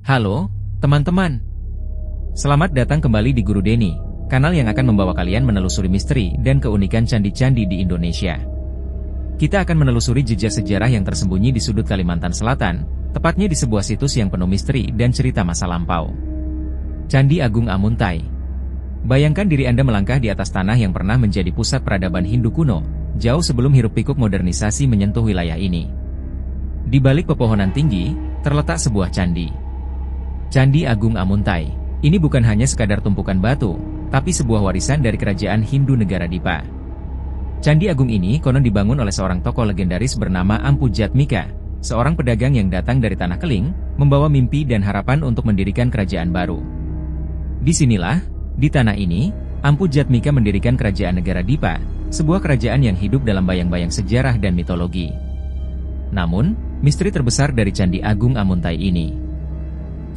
Halo, teman-teman. Selamat datang kembali di Guru Denny, kanal yang akan membawa kalian menelusuri misteri dan keunikan candi-candi di Indonesia. Kita akan menelusuri jejak sejarah yang tersembunyi di sudut Kalimantan Selatan, tepatnya di sebuah situs yang penuh misteri dan cerita masa lampau. Candi Agung Amuntai. Bayangkan diri Anda melangkah di atas tanah yang pernah menjadi pusat peradaban Hindu kuno, jauh sebelum hiruk-pikuk modernisasi menyentuh wilayah ini. Di balik pepohonan tinggi, terletak sebuah candi. Candi Agung Amuntai. Ini bukan hanya sekadar tumpukan batu, tapi sebuah warisan dari kerajaan Hindu negara Dipa. Candi Agung ini konon dibangun oleh seorang tokoh legendaris bernama Ampu Jatmika, seorang pedagang yang datang dari Tanah Keling, membawa mimpi dan harapan untuk mendirikan kerajaan baru. Disinilah, di tanah ini, Ampu Jatmika mendirikan kerajaan negara Dipa, sebuah kerajaan yang hidup dalam bayang-bayang sejarah dan mitologi. Namun, misteri terbesar dari Candi Agung Amuntai ini.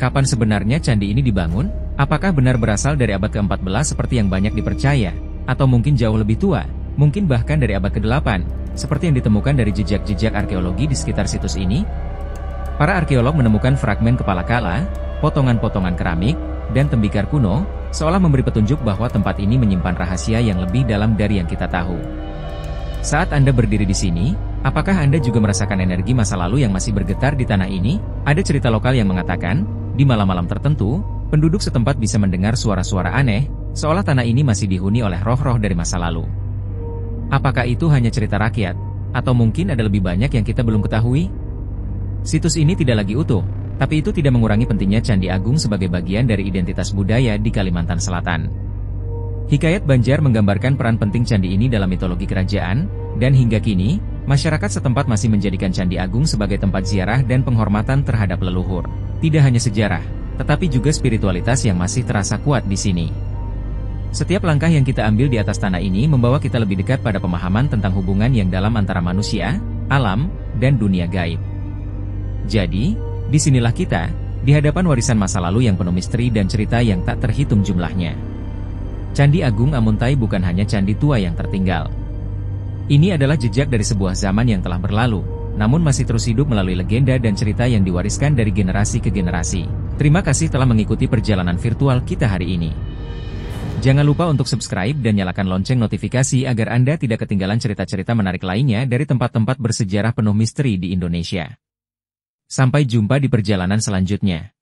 Kapan sebenarnya candi ini dibangun? Apakah benar berasal dari abad ke-14 seperti yang banyak dipercaya? Atau mungkin jauh lebih tua? Mungkin bahkan dari abad ke-8, seperti yang ditemukan dari jejak-jejak arkeologi di sekitar situs ini? Para arkeolog menemukan fragmen kepala kala, potongan-potongan keramik, dan tembikar kuno, seolah memberi petunjuk bahwa tempat ini menyimpan rahasia yang lebih dalam dari yang kita tahu. Saat Anda berdiri di sini, apakah Anda juga merasakan energi masa lalu yang masih bergetar di tanah ini? Ada cerita lokal yang mengatakan, di malam-malam tertentu, penduduk setempat bisa mendengar suara-suara aneh, seolah tanah ini masih dihuni oleh roh-roh dari masa lalu. Apakah itu hanya cerita rakyat? Atau mungkin ada lebih banyak yang kita belum ketahui? Situs ini tidak lagi utuh, tapi itu tidak mengurangi pentingnya Candi Agung sebagai bagian dari identitas budaya di Kalimantan Selatan. Hikayat Banjar menggambarkan peran penting candi ini dalam mitologi kerajaan, dan hingga kini, masyarakat setempat masih menjadikan Candi Agung sebagai tempat ziarah dan penghormatan terhadap leluhur. Tidak hanya sejarah, tetapi juga spiritualitas yang masih terasa kuat di sini. Setiap langkah yang kita ambil di atas tanah ini membawa kita lebih dekat pada pemahaman tentang hubungan yang dalam antara manusia, alam, dan dunia gaib. Jadi, disinilah kita, di hadapan warisan masa lalu yang penuh misteri dan cerita yang tak terhitung jumlahnya. Candi Agung Amuntai bukan hanya candi tua yang tertinggal. Ini adalah jejak dari sebuah zaman yang telah berlalu, namun masih terus hidup melalui legenda dan cerita yang diwariskan dari generasi ke generasi. Terima kasih telah mengikuti perjalanan virtual kita hari ini. Jangan lupa untuk subscribe dan nyalakan lonceng notifikasi agar Anda tidak ketinggalan cerita-cerita menarik lainnya dari tempat-tempat bersejarah penuh misteri di Indonesia. Sampai jumpa di perjalanan selanjutnya.